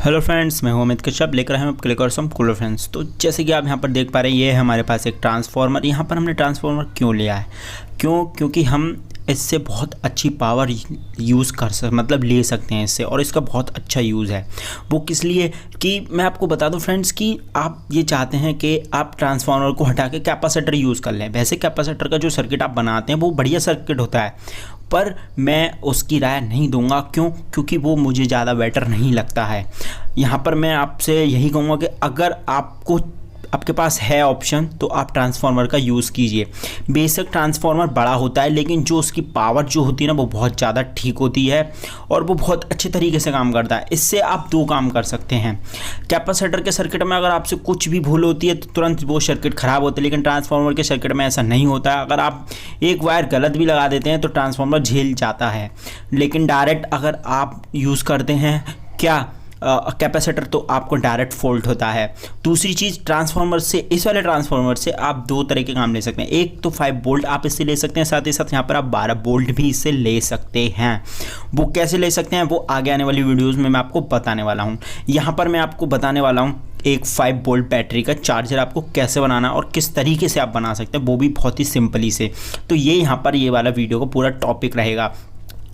Hello friends, मैं हूं अमित कश्यप, लेकर आए हम आपके लिए सम कूलर फ्रेंड्स। तो जैसे कि आप यहां पर देख पा रहे हैं, ये है हमारे पास एक ट्रांसफार्मर। यहां पर हमने ट्रांसफार्मर क्यों लिया है? क्योंकि हम इससे बहुत अच्छी पावर यूज़ ले सकते हैं इससे, और इसका बहुत अच्छा यूज़ है। वो किस लिए कि मैं आपको बता दूं फ्रेंड्स कि आप ये चाहते हैं कि आप ट्रांसफार्मर को हटा के कैपेसिटर यूज़ कर लें। वैसे कैपेसिटर का जो सर्किट आप बनाते हैं वो बढ़िया सर्किट होता है, पर मैं उसकी राय नहीं दूंगा। क्योंकि वो मुझे ज़्यादा बेटर नहीं लगता है। यहाँ पर मैं आपसे यही कहूँगा कि अगर आपके पास है ऑप्शन तो आप ट्रांसफार्मर का यूज़ कीजिए। बेशक ट्रांसफार्मर बड़ा होता है, लेकिन जो उसकी पावर जो होती है ना, वो बहुत ज़्यादा ठीक होती है और वो बहुत अच्छे तरीके से काम करता है। इससे आप दो काम कर सकते हैं। कैपेसिटर के सर्किट में अगर आपसे कुछ भी भूल होती है तो तुरंत वो सर्किट ख़राब होता है, लेकिन ट्रांसफार्मर के सर्किट में ऐसा नहीं होता है। अगर आप एक वायर गलत भी लगा देते हैं तो ट्रांसफार्मर झेल जाता है, लेकिन डायरेक्ट अगर आप यूज़ करते हैं कैपेसिटर तो आपको डायरेक्ट फॉल्ट होता है। दूसरी चीज़, ट्रांसफार्मर से, इस वाले ट्रांसफार्मर से आप दो तरह के काम ले सकते हैं। एक तो 5 वोल्ट आप इससे ले सकते हैं, साथ ही साथ यहाँ पर आप 12 वोल्ट भी इससे ले सकते हैं। वो कैसे ले सकते हैं वो आगे आने वाली वीडियोज़ में मैं आपको बताने वाला हूँ। यहाँ पर मैं आपको बताने वाला हूँ एक 5 वोल्ट बैटरी का चार्जर आपको कैसे बनाना और किस तरीके से आप बना सकते हैं, वो भी बहुत ही सिंपली से। तो ये यहाँ पर ये वाला वीडियो का पूरा टॉपिक रहेगा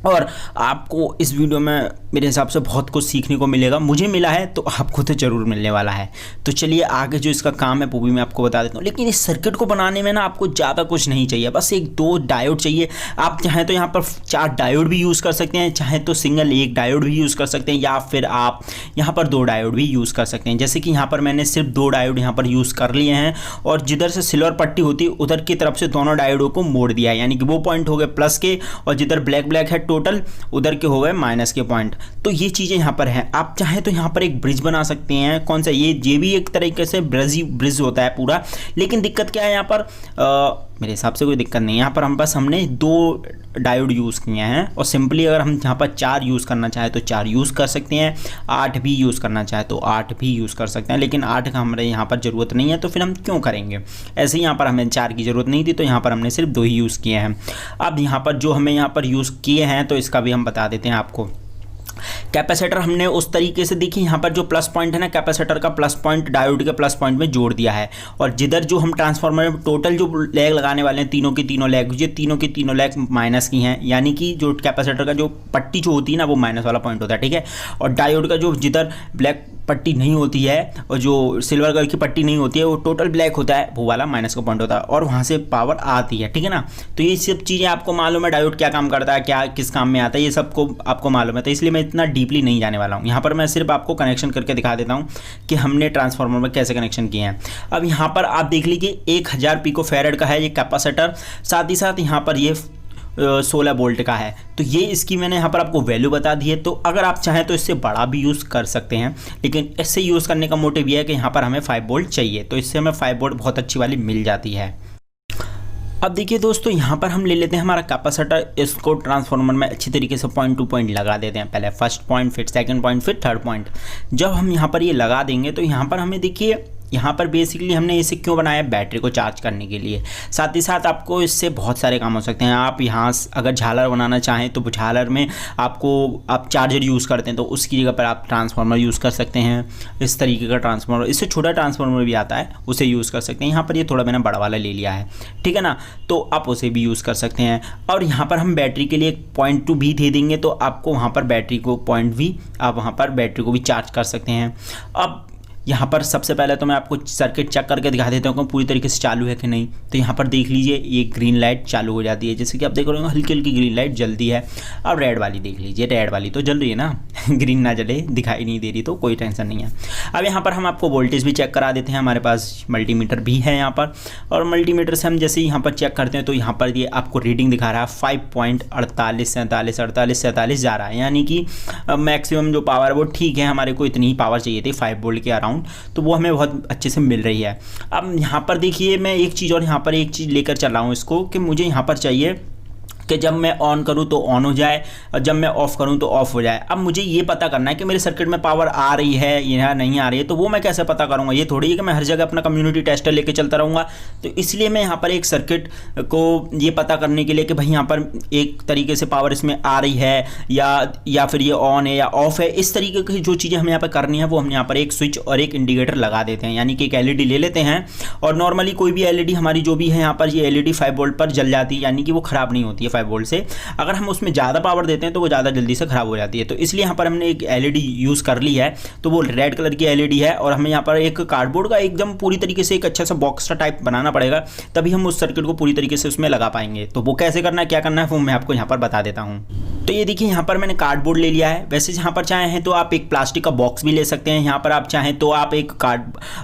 और आपको इस वीडियो में मेरे हिसाब से बहुत कुछ सीखने को मिलेगा। मुझे मिला है तो आपको तो ज़रूर मिलने वाला है। तो चलिए आगे जो इसका काम है वो भी मैं आपको बता देता हूँ। लेकिन इस सर्किट को बनाने में ना आपको ज़्यादा कुछ नहीं चाहिए, बस एक दो डायोड चाहिए। आप चाहें तो यहाँ पर 4 डायोड भी यूज़ कर सकते हैं, चाहे तो सिंगल एक डायोड भी यूज़ कर सकते हैं, या फिर आप यहाँ पर 2 डायोड भी यूज़ कर सकते हैं। जैसे कि यहाँ पर मैंने सिर्फ 2 डायोड यहाँ पर यूज़ कर लिए हैं, और जिधर से सिल्वर पट्टी होती है उधर की तरफ से दोनों डायोडों को मोड़ दिया है, यानी कि वो पॉइंट हो गए प्लस के, और जिधर ब्लैक ब्लैक है टोटल उधर के हो गए माइनस के पॉइंट। तो ये चीज़ें यहाँ पर हैं। आप चाहें तो यहाँ पर एक ब्रिज बना सकते हैं। कौन सा? ये भी एक तरीके से ब्रिज होता है पूरा। लेकिन दिक्कत क्या है यहाँ पर? मेरे हिसाब से कोई दिक्कत नहीं है। यहाँ पर हमने 2 डायोड यूज़ किए हैं, और सिंपली अगर हम यहाँ पर 4 यूज़ करना चाहें तो 4 यूज़ कर सकते हैं, 8 भी यूज़ करना चाहें तो 8 भी यूज़ कर सकते हैं। लेकिन 8 का हमारे यहाँ पर ज़रूरत नहीं है, तो फिर हम क्यों करेंगे? ऐसे ही यहाँ पर हमें 4 की ज़रूरत नहीं थी, तो यहाँ पर हमने सिर्फ 2 ही यूज़ किए हैं। अब यहाँ पर जो हमें यहाँ पर यूज़ किए हैं तो इसका भी हम बता देते हैं आपको। कैपेसिटर हमने उस तरीके से, देखिए यहाँ पर जो प्लस पॉइंट है ना, कैपेसिटर का प्लस पॉइंट डायोड के प्लस पॉइंट में जोड़ दिया है। और जिधर जो हम ट्रांसफार्मर में टोटल जो लेग लगाने वाले हैं, तीनों की तीनों लेग, ये तीनों की तीनों लेग माइनस की हैं, यानी कि जो कैपेसिटर का जो पट्टी जो होती है ना, वो माइनस वाला पॉइंट होता है, ठीक है। और डायोड का जो जिधर ब्लैक पट्टी नहीं होती है और जो सिल्वर कलर की पट्टी नहीं होती है, वो टोटल ब्लैक होता है, वो वाला माइनस का पॉइंट होता है, और वहाँ से पावर आती है, ठीक है ना। तो ये सब चीज़ें आपको मालूम है, डायोड क्या काम करता है, क्या किस काम में आता है, ये सबको आपको मालूम है। तो इसलिए मैं इतना डीपली नहीं जाने वाला हूँ। यहाँ पर मैं सिर्फ आपको कनेक्शन करके दिखा देता हूँ कि हमने ट्रांसफार्मर में कैसे कनेक्शन किए हैं। अब यहाँ पर आप देख लीजिए 1000 पिको फैरेड का है ये कैपेसिटर, साथ ही साथ यहाँ पर ये 16 वोल्ट का है। तो ये इसकी मैंने यहाँ पर आपको वैल्यू बता दी है। तो अगर आप चाहें तो इससे बड़ा भी यूज़ कर सकते हैं, लेकिन इससे यूज़ करने का मोटिव ये है कि यहाँ पर हमें 5 वोल्ट चाहिए, तो इससे हमें 5 वोल्ट बहुत अच्छी वाली मिल जाती है। अब देखिए दोस्तों, यहाँ पर हम ले लेते हैं हमारा कैपेसिटर, इसको ट्रांसफार्मर में अच्छी तरीके से पॉइंट टू पॉइंट लगा देते हैं। पहले फर्स्ट पॉइंट, फिर सेकंड पॉइंट, फिर थर्ड पॉइंट। जब हम यहाँ पर ये लगा देंगे तो यहाँ पर हमें देखिए, यहाँ पर बेसिकली हमने इसे क्यों बनाया? बैटरी को चार्ज करने के लिए। साथ ही साथ आपको इससे बहुत सारे काम हो सकते हैं। आप यहाँ अगर झालर बनाना चाहें तो झालर में आप चार्जर यूज़ करते हैं तो उसकी जगह पर आप ट्रांसफार्मर यूज़ कर सकते हैं। इस तरीके का ट्रांसफार्मर, इससे छोटा ट्रांसफार्मर भी आता है, उसे यूज़ कर सकते हैं। यहाँ पर ये थोड़ा मैंने बड़ा वाला ले लिया है, ठीक है ना, तो आप उसे भी यूज़ कर सकते हैं। और यहाँ पर हम बैटरी के लिए पॉइंट 2 भी दे देंगे, तो आपको वहाँ पर बैटरी को पॉइंट भी, आप वहाँ पर बैटरी को भी चार्ज कर सकते हैं। अब यहाँ पर सबसे पहले तो मैं आपको सर्किट चेक करके दिखा देता हूँ कि पूरी तरीके से चालू है कि नहीं। तो यहाँ पर देख लीजिए, ये ग्रीन लाइट चालू हो जाती है, जैसे कि आप देख रहे हो हल्की हल्की ग्रीन लाइट जलती है। अब रेड वाली देख लीजिए, रेड वाली तो जल रही है ना, ग्रीन ना जले, दिखाई नहीं दे रही, तो कोई टेंशन नहीं है। अब यहाँ पर हम आपको वोल्टेज भी चेक करा देते हैं। हमारे पास मल्टीमीटर भी है यहाँ पर, और मल्टीमीटर से हम जैसे यहाँ पर चेक करते हैं तो यहाँ पर ये आपको रीडिंग दिखा रहा है 5.48 47 जा रहा है, यानी कि मैक्सिमम जो पावर है वो ठीक है। हमारे को इतनी ही पावर चाहिए थी 5 वोल्ट के अराउंड, तो वो हमें बहुत अच्छे से मिल रही है। अब यहाँ पर देखिए, मैं एक चीज़ लेकर चल रहा हूँ इसको, कि मुझे यहाँ पर चाहिए कि जब मैं ऑन करूं तो ऑन हो जाए और जब मैं ऑफ़ करूं तो ऑफ़ हो जाए। अब मुझे ये पता करना है कि मेरे सर्किट में पावर आ रही है या नहीं आ रही है, तो वो मैं कैसे पता करूंगा? ये थोड़ी है कि मैं हर जगह अपना कम्युनिटी टेस्टर लेके चलता रहूँगा। तो इसलिए मैं यहाँ पर एक सर्किट को ये पता करने के लिए कि भाई यहाँ पर एक तरीके से पावर इसमें आ रही है या फिर ये ऑन है या ऑफ़ है, इस तरीके की जो चीज़ें हमें यहाँ पर करनी है वो हम यहाँ पर एक स्विच और एक इंडिकेटर लगा देते हैं। यानी कि एक एलईडी ले लेते हैं और नॉर्मली कोई भी एलईडी हमारी जो भी है यहाँ पर, ये एलईडी 5 वोल्ट पर जल जाती है, यानी कि वो ख़राब नहीं होती है 5 वोल्ट से। अगर हम उसमें ज़्यादा पावर देते हैं तो वो ज़्यादा जल्दी से ख़राब हो जाती है। तो इसलिए यहाँ पर हमने एक एलईडी यूज़ कर ली है, तो वो रेड कलर की एलईडी है और हमें यहाँ पर एक कार्डबोर्ड का एकदम पूरी तरीके से एक अच्छा सा बॉक्स टाइप बनाना पड़ेगा, तभी हम उस सर्किट को पूरी तरीके से उसमें लगा पाएंगे। तो वो कैसे करना है, क्या करना है, वो मैं आपको यहाँ पर बता देता हूँ। तो ये देखिए यहाँ पर मैंने कार्डबोर्ड ले लिया है। वैसे यहाँ पर चाहें तो आप एक प्लास्टिक का बॉक्स भी ले सकते हैं, यहाँ पर आप चाहें तो आप एक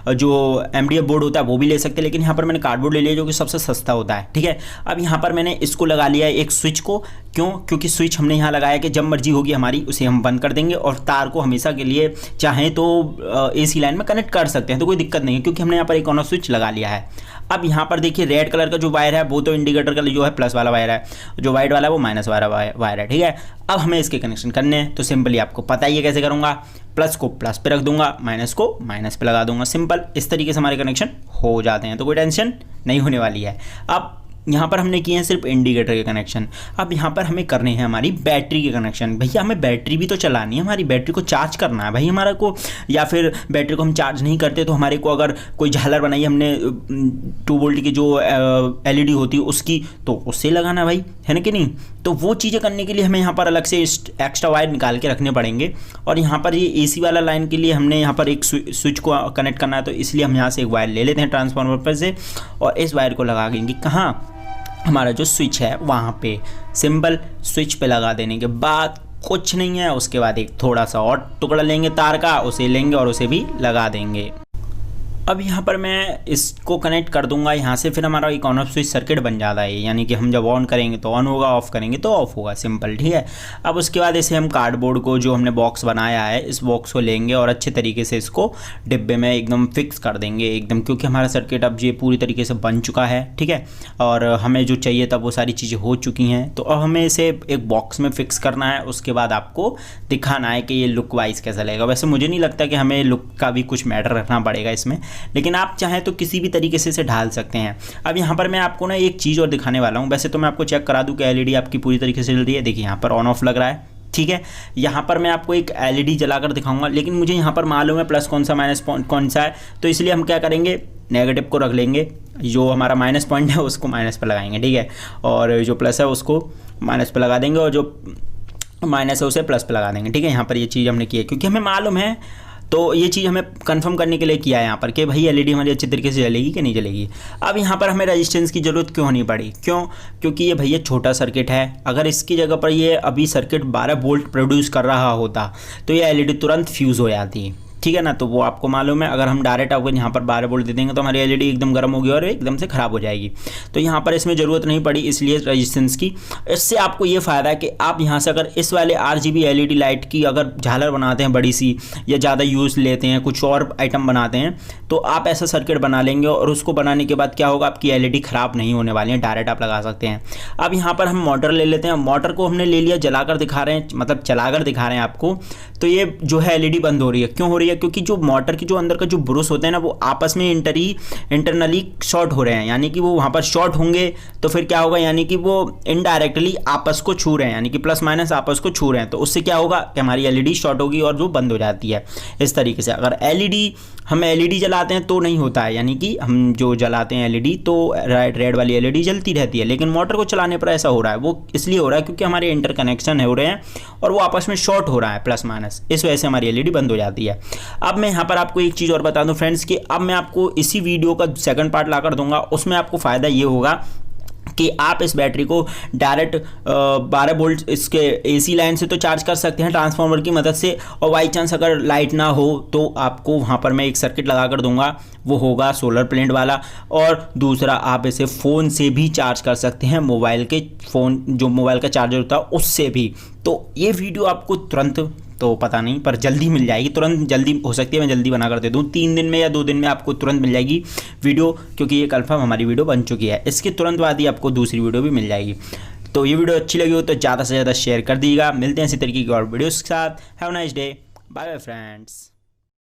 जो एमडीएफ बोर्ड होता है वो भी ले सकते हैं, लेकिन यहाँ पर मैंने कार्डबोर्ड ले लिया जो कि सबसे सस्ता होता है। ठीक है, अब यहाँ पर मैंने इसको लगा लिया है एक स्विच को। क्यों? क्योंकि स्विच हमने यहाँ लगाया कि जब मर्जी होगी हमारी उसे हम बंद कर देंगे और तार को हमेशा के लिए चाहें तो एसी लाइन में कनेक्ट कर सकते हैं, तो कोई दिक्कत नहीं है क्योंकि हमने यहाँ पर एक ऑन ऑफ स्विच लगा लिया है। अब यहाँ पर देखिए रेड कलर का जो वायर है वो तो इंडिकेटर का जो है प्लस वाला वायर है, जो वाइट वाला है वो माइनस वाला वायर है। ठीक है, अब हमें इसके कनेक्शन करने हैं, तो सिंपली आपको पता ही है कैसे करूँगा। प्लस को प्लस पे रख दूंगा, माइनस को माइनस पे लगा दूंगा, सिंपल। इस तरीके से हमारे कनेक्शन हो जाते हैं, तो कोई टेंशन नहीं होने वाली है। अब यहाँ पर हमने किए हैं सिर्फ इंडिकेटर के कनेक्शन। अब यहाँ पर हमें करने हैं हमारी बैटरी के कनेक्शन। भैया हमें बैटरी भी तो चलानी है, हमारी बैटरी को चार्ज करना है भाई हमारा को, या फिर बैटरी को हम चार्ज नहीं करते तो हमारे को अगर कोई झालर बनाई हमने 2 वोल्ट की जो एलईडी होती है उसकी, तो उससे लगाना भाई, है ना कि नहीं। तो वो चीज़ें करने के लिए हमें यहाँ पर अलग से एक्स्ट्रा वायर निकाल के रखने पड़ेंगे। और यहाँ पर ये एसी वाला लाइन के लिए हमने यहाँ पर एक स्विच को कनेक्ट करना है, तो इसलिए हम यहाँ से एक वायर ले लेते हैं ट्रांसफार्मर पर से और इस वायर को लगा देंगे कहाँ, हमारा जो स्विच है वहाँ पे। सिंपल स्विच पे लगा देने के बाद कुछ नहीं है, उसके बाद एक थोड़ा सा और टुकड़ा लेंगे तार का, उसे लेंगे और उसे भी लगा देंगे। अब यहाँ पर मैं इसको कनेक्ट कर दूंगा यहाँ से, फिर हमारा एक ऑन ऑफ स्विच सर्किट बन जाता है, यानी कि हम जब ऑन करेंगे तो ऑन होगा, ऑफ करेंगे तो ऑफ होगा, सिंपल। ठीक है, अब उसके बाद इसे हम कार्डबोर्ड को जो हमने बॉक्स बनाया है इस बॉक्स को लेंगे और अच्छे तरीके से इसको डिब्बे में एकदम फिक्स कर देंगे एकदम, क्योंकि हमारा सर्किट अब ये पूरी तरीके से बन चुका है। ठीक है, और हमें जो चाहिए तब वो सारी चीज़ें हो चुकी हैं, तो अब हमें इसे एक बॉक्स में फिक्स करना है। उसके बाद आपको दिखाना है कि ये लुक वाइज कैसा लगेगा। वैसे मुझे नहीं लगता कि हमें लुक का भी कुछ मैटर रखना पड़ेगा इसमें, लेकिन आप चाहें तो किसी भी तरीके से इसे ढाल सकते हैं। अब यहाँ पर मैं आपको ना एक चीज़ और दिखाने वाला हूँ। वैसे तो मैं आपको चेक करा दूँ कि एलईडी आपकी पूरी तरीके से जल रही है। देखिए यहाँ पर ऑन ऑफ लग रहा है। ठीक है, यहाँ पर मैं आपको एक एलईडी जलाकर दिखाऊंगा, लेकिन मुझे यहाँ पर मालूम है प्लस कौन सा माइनस कौन सा है, तो इसलिए हम क्या करेंगे, नेगेटिव को रख लेंगे, जो हमारा माइनस पॉइंट है उसको माइनस पर लगाएंगे। ठीक है, और जो प्लस है उसको माइनस पर लगा देंगे और जो माइनस है उसे प्लस पर लगा देंगे। ठीक है, यहाँ पर ये चीज़ हमने की है क्योंकि हमें मालूम है, तो ये चीज़ हमें कंफर्म करने के लिए किया है यहाँ पर कि भाई एलईडी हमारी अच्छी तरीके से जलेगी कि नहीं जलेगी। अब यहाँ पर हमें रेजिस्टेंस की ज़रूरत क्यों नहीं पड़ी? क्योंकि ये भैया छोटा सर्किट है। अगर इसकी जगह पर ये अभी सर्किट 12 वोल्ट प्रोड्यूस कर रहा होता तो ये एलईडी तुरंत फ्यूज़ हो जाती। ठीक है ना, तो वो आपको मालूम है। अगर हम डायरेक्ट आपको यहाँ पर 12 वोल्ट दे देंगे तो हमारी एलईडी एकदम गर्म होगी और एकदम से ख़राब हो जाएगी। तो यहाँ पर इसमें ज़रूरत नहीं पड़ी, इसलिए रेजिस्टेंस की। इससे आपको ये फ़ायदा है कि आप यहाँ से अगर इस वाले RGB एलईडी लाइट की अगर झालर बनाते हैं बड़ी सी, या ज़्यादा यूज़ लेते हैं, कुछ और आइटम बनाते हैं, तो आप ऐसा सर्किट बना लेंगे और उसको बनाने के बाद क्या होगा, आपकी एलईडी ख़राब नहीं होने वाली है, डायरेक्ट आप लगा सकते हैं। अब यहाँ पर हम मोटर ले लेते हैं। मोटर को हमने ले लिया, जलाकर दिखा रहे हैं, मतलब चलाकर दिखा रहे हैं आपको। तो ये जो है एलईडी बंद हो रही है। क्यों हो रही है? क्योंकि जो मोटर की जो अंदर का जो ब्रुश होते हैं ना, वो आपस में इंटरनली शॉर्ट हो रहे हैं, यानी कि वो वहाँ पर शॉर्ट होंगे तो फिर क्या होगा, यानी कि वो इनडायरेक्टली आपस को छू रहे हैं, यानी कि प्लस माइनस आपस को छू रहे हैं। तो उससे क्या होगा कि हमारी एलईडी शॉर्ट होगी और जो बंद हो जाती है इस तरीके से। अगर हम एलईडी जलाते हैं तो नहीं होता है, यानी कि हम जो जलाते हैं एलईडी तो रेड वाली एलईडी जलती रहती है, लेकिन मोटर को चलाने पर ऐसा हो रहा है। वो इसलिए हो रहा है क्योंकि हमारे इंटरकनेक्शन हो रहे हैं और वो आपस में शॉर्ट हो रहा है प्लस माइनस, इस वजह से हमारी एलईडी बंद हो जाती है। अब मैं यहाँ पर आपको एक चीज़ और बता दूं फ्रेंड्स कि अब मैं आपको इसी वीडियो का सेकंड पार्ट लाकर दूंगा। उसमें आपको फ़ायदा ये होगा कि आप इस बैटरी को डायरेक्ट 12 वोल्ट इसके एसी लाइन से तो चार्ज कर सकते हैं ट्रांसफार्मर की मदद से, और बाई चांस अगर लाइट ना हो तो आपको वहाँ पर मैं एक सर्किट लगा कर दूंगा, वो होगा सोलर प्लेट वाला। और दूसरा, आप इसे फ़ोन से भी चार्ज कर सकते हैं, मोबाइल का चार्जर होता है उससे भी। तो ये वीडियो आपको तुरंत तो पता नहीं, पर जल्दी मिल जाएगी, तुरंत जल्दी हो सकती है, मैं जल्दी बना कर दे दूँ, 3 दिन में या 2 दिन में आपको तुरंत मिल जाएगी वीडियो, क्योंकि ये कंफर्म हमारी वीडियो बन चुकी है। इसके तुरंत बाद ही आपको दूसरी वीडियो भी मिल जाएगी। तो ये वीडियो अच्छी लगी हो तो ज़्यादा से ज़्यादा शेयर कर दीजिएगा। मिलते हैं इसी तरीके की और वीडियोज़ के साथ। Have a nice day, bye bye friends.